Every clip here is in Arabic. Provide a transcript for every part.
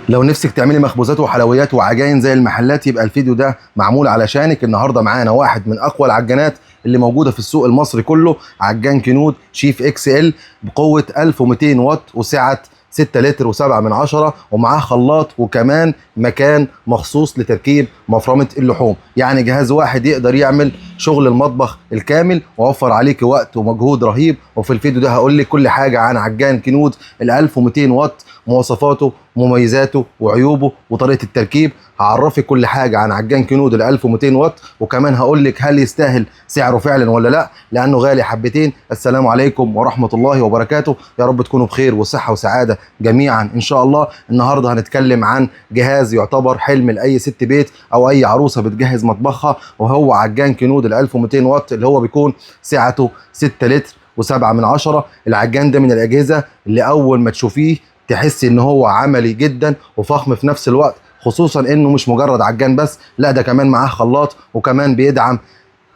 لو نفسك تعملي مخبوزات وحلويات وعجاين زي المحلات يبقى الفيديو ده معمول علشانك. النهارده معانا واحد من اقوى العجانات اللي موجوده في السوق المصري كله، عجان كنود شيف اكس ال بقوه 1200 واط وسعه 6 لتر و7 من عشرة، ومعاه خلاط وكمان مكان مخصوص لتركيب مفرمه اللحوم. يعني جهاز واحد يقدر يعمل شغل المطبخ الكامل ووفر عليك وقت ومجهود رهيب. وفي الفيديو ده هقول لك كل حاجه عن عجان كنود ال 1200 واط، مواصفاته مميزاته وعيوبه وطريقه التركيب. هعرفك كل حاجه عن عجان كنود ال 1200 واط، وكمان هقول لك هل يستاهل سعره فعلا ولا لا، لانه غالي حبتين. السلام عليكم ورحمه الله وبركاته، يا رب تكونوا بخير وصحه وسعاده جميعا ان شاء الله. النهارده هنتكلم عن جهاز يعتبر حلم لاي ست بيت او اي عروسه بتجهز مطبخها، وهو عجان كنود ال 1200 واط اللي هو بيكون سعته 6 لتر و7 من عشرة. العجان ده من الاجهزه اللي اول ما تشوفيه تحسي ان هو عملي جدا وفخم في نفس الوقت، خصوصا انه مش مجرد عجان بس، لا ده كمان معاه خلاط وكمان بيدعم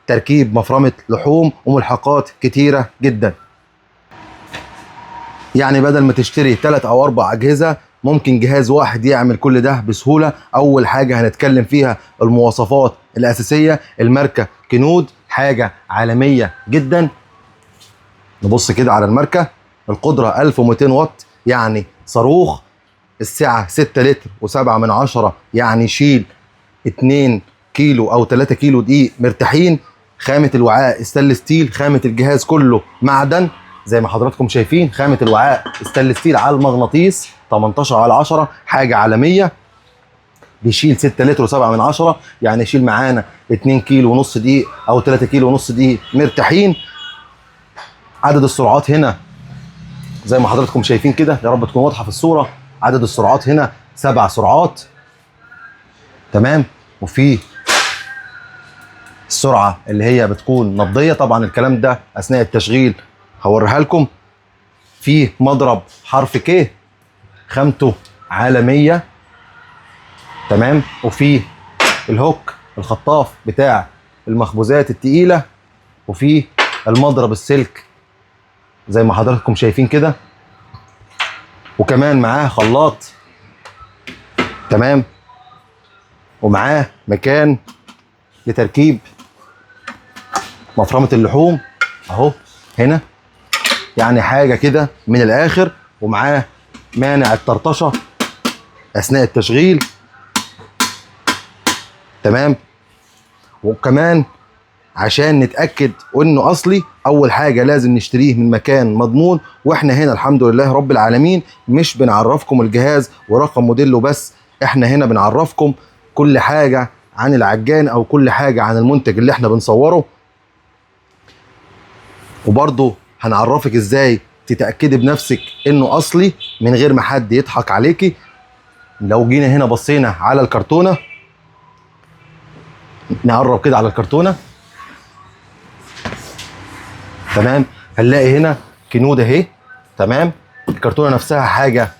تركيب مفرمة لحوم وملحقات كتيرة جدا. يعني بدل ما تشتري 3 أو 4 أجهزة ممكن جهاز واحد يعمل كل ده بسهولة. أول حاجة هنتكلم فيها المواصفات الأساسية. الماركة كنود حاجة عالمية جدا. نبص كده على الماركة. القدرة 1200 واط يعني صاروخ. السعة 6 لتر و7 من عشرة يعني يشيل 2 كيلو أو 3 كيلو دقيق مرتاحين. خامة الوعاء ستانلس ستيل. خامة الجهاز كله معدن زي ما حضراتكم شايفين. خامة الوعاء ستانلس ستيل على المغناطيس 18/10، حاجة عالمية. بيشيل 6 لتر و7 من عشرة يعني يشيل معانا 2 كيلو ونص دقيق أو 3 كيلو ونص دقيق مرتاحين. عدد السرعات هنا زي ما حضراتكم شايفين كده، يا رب تكون واضحة في الصورة. عدد السرعات هنا 7 سرعات، تمام. وفي السرعة اللي هي بتكون نبضية، طبعا الكلام ده أثناء التشغيل هوريها لكم. في مضرب حرف ك خامته عالمية، تمام. وفي الهوك الخطاف بتاع المخبوزات التقيلة، وفي المضرب السلك زي ما حضراتكم شايفين كده، وكمان معاه خلاط، تمام. ومعاه مكان لتركيب مفرمة اللحوم اهو هنا، يعني حاجة كده من الاخر. ومعاه مانع الطرطشة اثناء التشغيل، تمام. وكمان عشان نتأكد انه اصلي اول حاجة لازم نشتريه من مكان مضمون. واحنا هنا الحمد لله رب العالمين مش بنعرفكم الجهاز ورقم موديله بس، احنا هنا بنعرفكم كل حاجة عن العجان او كل حاجة عن المنتج اللي احنا بنصوره. وبرضه هنعرفك ازاي تتأكدي بنفسك انه اصلي من غير ما حد يضحك عليكي. لو جينا هنا بصينا على الكرتونة، نقرب كده على الكرتونة، تمام. هنلاقي هنا كنود اهي، تمام. الكرتونة نفسها حاجة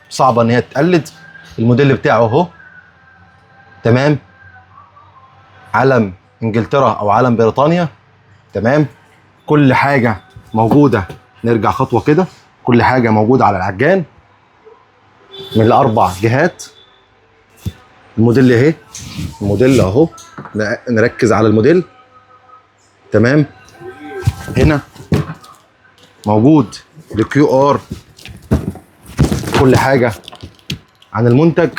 صعبة ان هي تتقلد. الموديل بتاعه اهو، تمام. علم انجلترا او علم بريطانيا، تمام. كل حاجة موجودة. نرجع خطوة كده. كل حاجة موجودة على العجان من ال4 جهات. الموديل اهي، الموديل اهو، نركز على الموديل، تمام. هنا موجود الكيو ار، كل حاجة عن المنتج،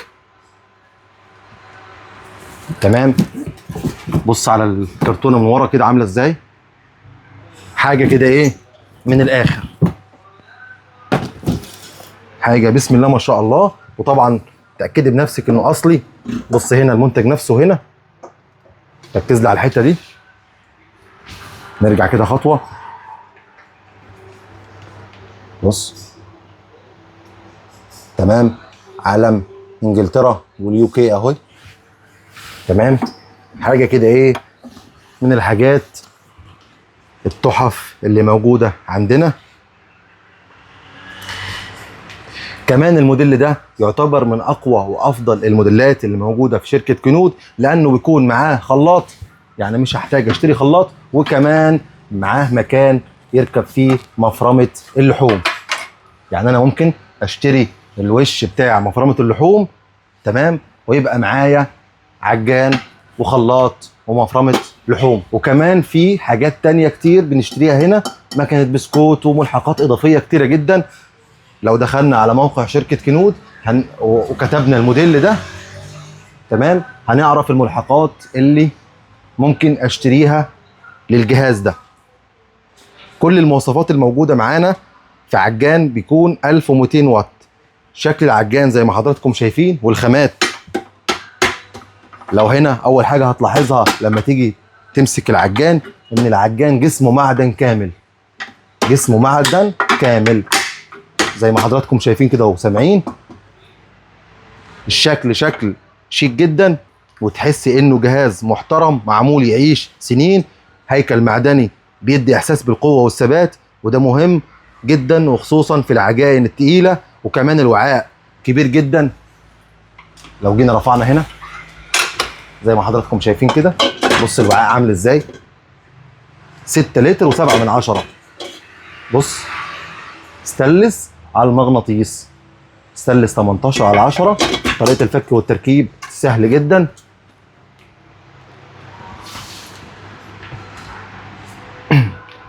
تمام. بص على الكرتونة من ورا كده عاملة ازاي، حاجة كده ايه من الاخر، حاجة بسم الله ما شاء الله. وطبعا تأكدي بنفسك انه اصلي. بص هنا المنتج نفسه هنا، ركز لي على الحتة دي. نرجع كده خطوة، بص، تمام. علم انجلترا واليو كي اهو، تمام. حاجة كده ايه من الحاجات التحف اللي موجودة عندنا. كمان الموديل ده يعتبر من اقوى وافضل الموديلات اللي موجودة في شركة كنود، لانه بيكون معاه خلاط، يعني مش هحتاج اشتري خلاط، وكمان معاه مكان يركب فيه مفرمة اللحوم. يعني انا ممكن اشتري الوش بتاع مفرمه اللحوم، تمام، ويبقى معايا عجان وخلاط ومفرمه لحوم. وكمان في حاجات تانية كتير بنشتريها هنا، مكنه بسكوت وملحقات اضافيه كتيره جدا. لو دخلنا على موقع شركه كنود وكتبنا الموديل ده، تمام، هنعرف الملحقات اللي ممكن اشتريها للجهاز ده. كل المواصفات الموجوده معانا في عجان بيكون 1200 واط. شكل العجان زي ما حضراتكم شايفين، والخامات. لو هنا اول حاجه هتلاحظها لما تيجي تمسك العجان، ان العجان جسمه معدن كامل، جسمه معدن كامل زي ما حضراتكم شايفين كده وسامعين. الشكل شكل شيك جدا، وتحس انه جهاز محترم معمول يعيش سنين. هيكل معدني بيدي احساس بالقوه والثبات، وده مهم جدا وخصوصا في العجائن التقيله. وكمان الوعاء كبير جدا. لو جينا رفعنا هنا زي ما حضراتكم شايفين كده، بص الوعاء عامل ازاي، 6 لتر و7 من 10. بص، ستانلس على المغناطيس، ستانلس 18 على 10. طريقه الفك والتركيب سهل جدا.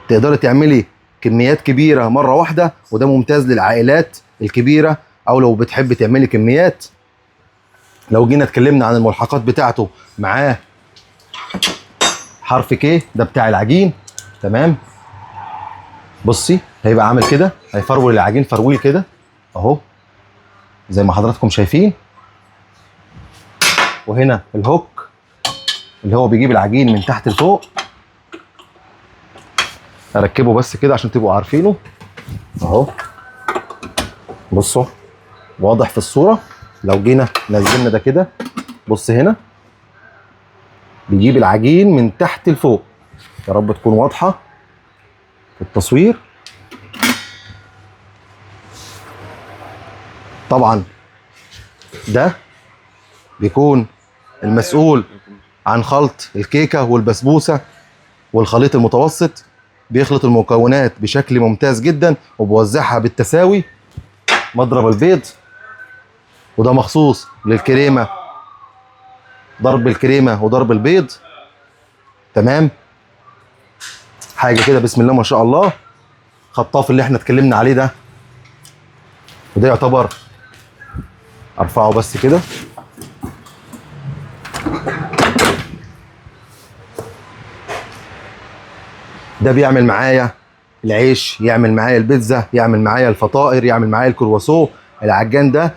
تقدري تعملي كميات كبيره مره واحده، وده ممتاز للعائلات الكبيره، او لو بتحبي تعملي كميات. لو جينا اتكلمنا عن الملحقات بتاعته، معاه حرف كي ده بتاع العجين، تمام. بصي هيبقى عامل كده، هيفرول العجين فرويل كده اهو زي ما حضراتكم شايفين. وهنا الهوك اللي هو بيجيب العجين من تحت لفوق. اركبه بس كده عشان تبقوا عارفينه اهو. بصوا واضح في الصوره. لو جينا نزلنا ده كده، بص هنا بيجيب العجين من تحت لفوق. يا رب تكون واضحه في التصوير. طبعا ده بيكون المسؤول عن خلط الكيكه والبسبوسه والخليط المتوسط. بيخلط المكونات بشكل ممتاز جدا وبوزعها بالتساوي. مضرب البيض، وده مخصوص للكريمه، ضرب الكريمه وضرب البيض، تمام. حاجه كده بسم الله ما شاء الله. خطاف اللي احنا اتكلمنا عليه ده، وده يعتبر، ارفعه بس كده، ده بيعمل معايا العيش، يعمل معايا البيتزا، يعمل معايا الفطائر، يعمل معايا الكرواسون. العجان ده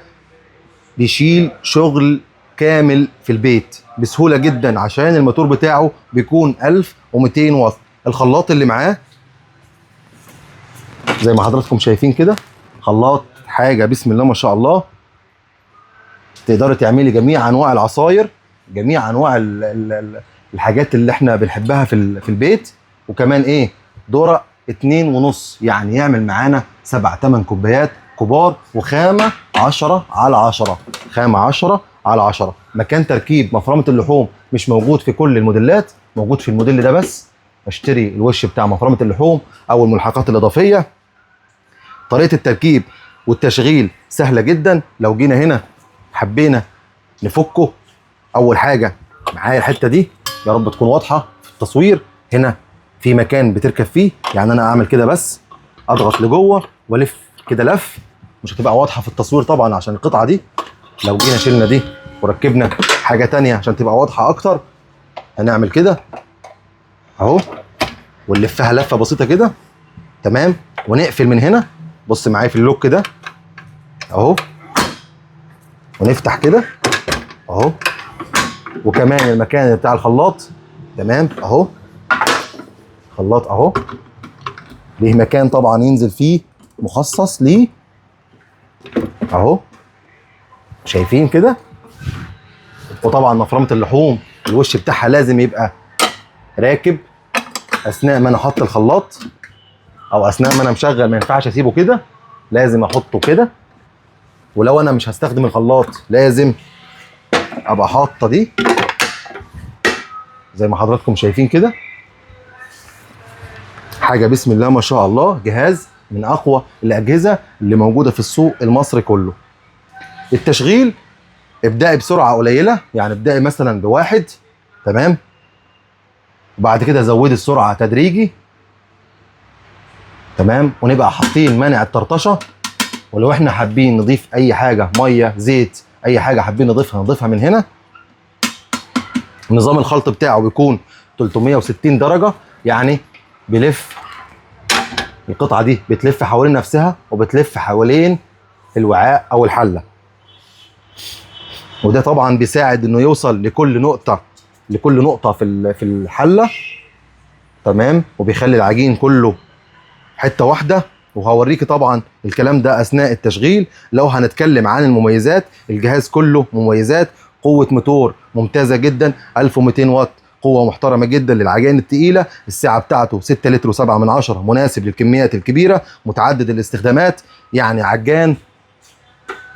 بيشيل شغل كامل في البيت بسهوله جدا، عشان الموتور بتاعه بيكون 1200 واط. الخلاط اللي معاه زي ما حضراتكم شايفين كده، خلاط حاجه بسم الله ما شاء الله. تقدري تعملي جميع انواع العصاير، جميع انواع الحاجات اللي احنا بنحبها في البيت. وكمان ايه، دورة 2.5، يعني يعمل معانا 7-8 كوبايات كبار. وخامة 10/10، خامة 10/10. مكان تركيب مفرمة اللحوم مش موجود في كل الموديلات، موجود في الموديل ده بس. اشتري الوش بتاع مفرمة اللحوم او الملحقات الاضافية. طريقة التركيب والتشغيل سهلة جدا. لو جينا هنا حبينا نفكه، اول حاجة معايا الحتة دي، يا رب تكون واضحة في التصوير. هنا في مكان بتركب فيه، يعني انا اعمل كده بس، اضغط لجوه والف كده لف. مش هتبقى واضحه في التصوير طبعا عشان القطعه دي. لو جينا شلنا دي وركبنا حاجه تانية عشان تبقى واضحه اكتر، هنعمل كده اهو، ونلفها لفه بسيطه كده، تمام. ونقفل من هنا، بص معايا في اللوك ده اهو، ونفتح كده اهو. وكمان المكان بتاع الخلاط، تمام اهو. خلاط اهو، ليه مكان طبعا ينزل فيه مخصص ليه اهو، شايفين كده. وطبعا مفرمه اللحوم الوش بتاعها لازم يبقى راكب اثناء ما انا احط الخلاط، او اثناء ما انا مشغل. ما ينفعش اسيبه كده، لازم احطه كده. ولو انا مش هستخدم الخلاط لازم ابقى حاطه دي زي ما حضراتكم شايفين كده. حاجه بسم الله ما شاء الله، جهاز من اقوى الاجهزه اللي موجوده في السوق المصري كله. التشغيل ابدأي بسرعة قليلة، يعني ابدأي مثلا بواحد، تمام، وبعد كده زودي السرعة تدريجي، تمام، ونبقى حاطين مانع الطرطشة. ولو احنا حابين نضيف اي حاجة، مية، زيت، اي حاجة حابين نضيفها من هنا. نظام الخلط بتاعه بيكون 360 درجة، يعني بيلف القطعة دي، بتلف حوالين نفسها وبتلف حوالين الوعاء او الحلة. وده طبعا بيساعد انه يوصل لكل نقطة في الحلة، تمام، وبيخلي العجين كله حتة واحدة. وهوريكي طبعا الكلام ده اثناء التشغيل. لو هنتكلم عن المميزات، الجهاز كله مميزات. قوة موتور ممتازة جدا، 1200 واط، قوة محترمة جدا للعجائن التقيلة. السعة بتاعته 6 لتر و7 من 10، مناسب للكميات الكبيرة، متعدد الاستخدامات، يعني عجان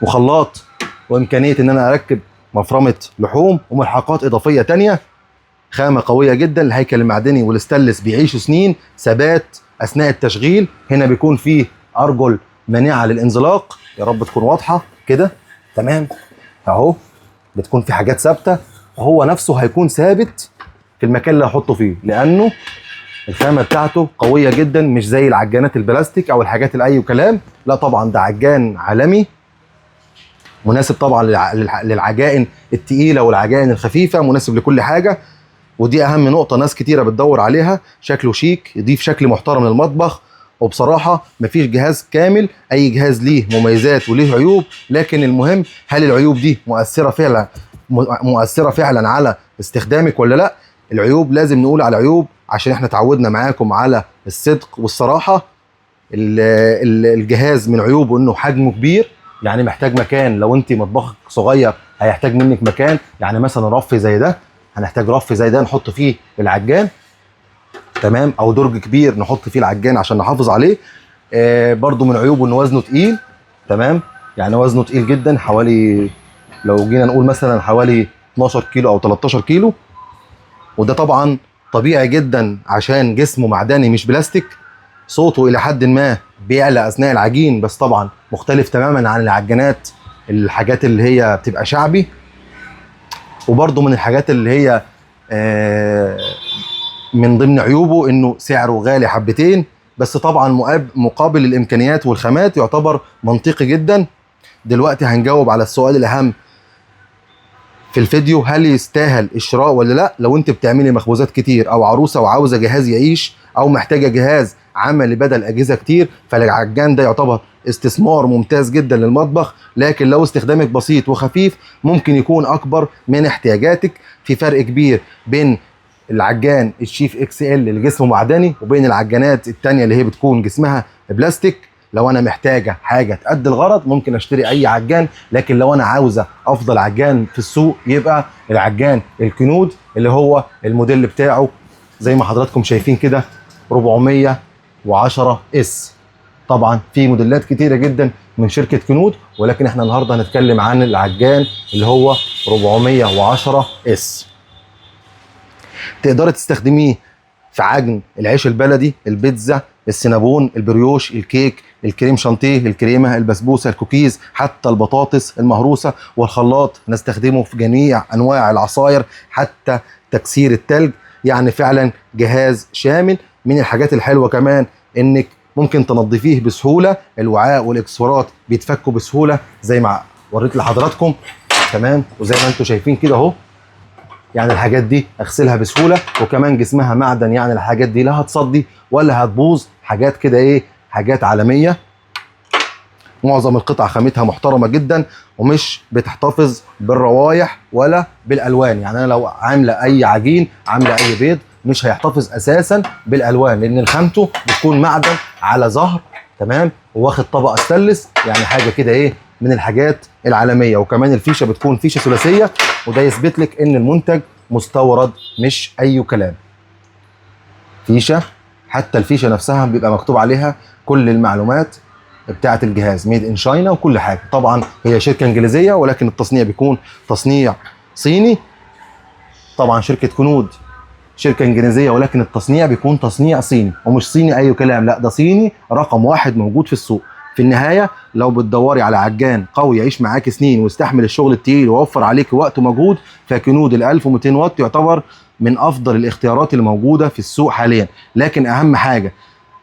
وخلاط، وامكانية ان انا اركب مفرمة لحوم وملحقات اضافية تانية. خامة قوية جدا، الهيكل المعدني والستانلس بيعيشوا سنين، ثبات اثناء التشغيل. هنا بيكون فيه ارجل مانعة للانزلاق، يا رب تكون واضحة كده، تمام، اهو بتكون في حاجات ثابتة، وهو نفسه هيكون ثابت في المكان اللي هحطه فيه، لانه الخامة بتاعته قوية جدا، مش زي العجانات البلاستيك او الحاجات الاي كلام. لا طبعا ده عجان عالمي، مناسب طبعا للعجائن التقيلة والعجائن الخفيفة، مناسب لكل حاجة. ودي اهم نقطة ناس كتيرة بتدور عليها، شكله شيك، يضيف شكل محترم للمطبخ. وبصراحة مفيش جهاز كامل، اي جهاز ليه مميزات وليه عيوب، لكن المهم هل العيوب دي مؤثرة فعلا على استخدامك ولا لا. العيوب لازم نقول على عيوب، عشان احنا تعودنا معاكم على الصدق والصراحة. الجهاز من عيوبه انه حجمه كبير، يعني محتاج مكان. لو انت مطبخك صغير هيحتاج منك مكان، يعني مثلا رف زي ده، هنحتاج رف زي ده نحط فيه العجان، تمام، او درج كبير نحط فيه العجان عشان نحافظ عليه. برضو من عيوبه ان وزنه تقيل، تمام، يعني وزنه تقيل جدا، حوالي لو جينا نقول مثلا حوالي 12 كيلو او 13 كيلو. وده طبعا طبيعي جدا عشان جسمه معدني مش بلاستيك. صوته الى حد ما بيعلى اثناء العجين، بس طبعا مختلف تماما عن العجانات، الحاجات اللي هي بتبقى شعبي. وبرضه من الحاجات اللي هي من ضمن عيوبه انه سعره غالي حبتين، بس طبعا مقابل الامكانيات والخامات يعتبر منطقي جدا. دلوقتي هنجاوب على السؤال الاهم في الفيديو، هل يستاهل الشراء ولا لا؟ لو انت بتعملي مخبوزات كتير، او عروسه وعاوزه جهاز يعيش، او محتاجه جهاز عملي بدل اجهزه كتير، فالعجان ده يعتبر استثمار ممتاز جدا للمطبخ. لكن لو استخدامك بسيط وخفيف، ممكن يكون اكبر من احتياجاتك. في فرق كبير بين العجان الشيف اكس ال اللي جسمه معدني، وبين العجانات التانية اللي هي بتكون جسمها بلاستيك. لو انا محتاجه حاجه تأدي الغرض ممكن اشتري اي عجان، لكن لو انا عاوزه افضل عجان في السوق يبقى العجان الكنود، اللي هو الموديل بتاعه زي ما حضراتكم شايفين كده 410 اس. طبعا في موديلات كتيره جدا من شركه كنود، ولكن احنا النهارده هنتكلم عن العجان اللي هو 410 اس. تقدري تستخدميه في عجن العيش البلدي، البيتزا، السينابون، البريوش، الكيك، الكريم شانتيه، الكريمه، البسبوسه، الكوكيز، حتى البطاطس المهروسه. والخلاط نستخدمه في جميع انواع العصاير، حتى تكسير التلج. يعني فعلا جهاز شامل. من الحاجات الحلوه كمان انك ممكن تنظفيه بسهوله، الوعاء والاكسسوارات بيتفكوا بسهوله زي ما وريت لحضراتكم، تمام، وزي ما انتم شايفين كده اهو. يعني الحاجات دي اغسلها بسهوله، وكمان جسمها معدن، يعني الحاجات دي لا هتصدي ولا هتبوظ. حاجات كده ايه، حاجات عالميه. معظم القطع خامتها محترمه جدا، ومش بتحتفظ بالروايح ولا بالالوان. يعني انا لو عامله اي عجين، عامله اي بيض، مش هيحتفظ اساسا بالالوان، لان خامته بتكون معدن على ظهر، تمام، واخد طبقه ستانلس. يعني حاجه كده ايه من الحاجات العالميه. وكمان الفيشه بتكون فيشه ثلاثيه، وده يثبت لك ان المنتج مستورد مش اي كلام. فيشه، حتى الفيشه نفسها بيبقى مكتوب عليها كل المعلومات بتاعه الجهاز، ميد ان شاينا وكل حاجه. طبعا هي شركه انجليزيه، ولكن التصنيع بيكون تصنيع صيني. طبعا شركه كنود شركه انجليزيه، ولكن التصنيع بيكون تصنيع صيني، ومش صيني اي كلام، لا ده صيني رقم واحد موجود في السوق. في النهايه لو بتدوري على عجان قوي يعيش معاك سنين ويستحمل الشغل التقيل ويوفر عليك وقت ومجهود، فكنود ال 1200 واط يعتبر من افضل الاختيارات اللي موجوده في السوق حاليا. لكن اهم حاجه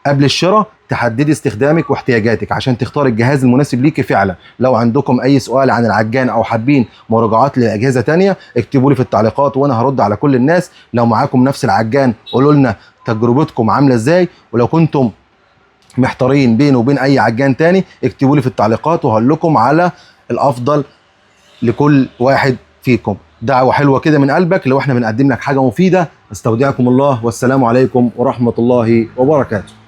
قبل الشراء تحددي استخدامك واحتياجاتك عشان تختار الجهاز المناسب ليكي فعلا. لو عندكم اي سؤال عن العجان او حابين مراجعات لاجهزه تانية اكتبوا لي في التعليقات وانا هرد على كل الناس. لو معاكم نفس العجان قولوا لنا تجربتكم عامله ازاي، ولو كنتم محتارين بينه وبين اي عجان تاني اكتبوا لي في التعليقات وهقول لكم على الافضل لكل واحد فيكم. دعوه حلوه كده من قلبك لو احنا بنقدم لك حاجه مفيده. استودعكم الله والسلام عليكم ورحمه الله وبركاته.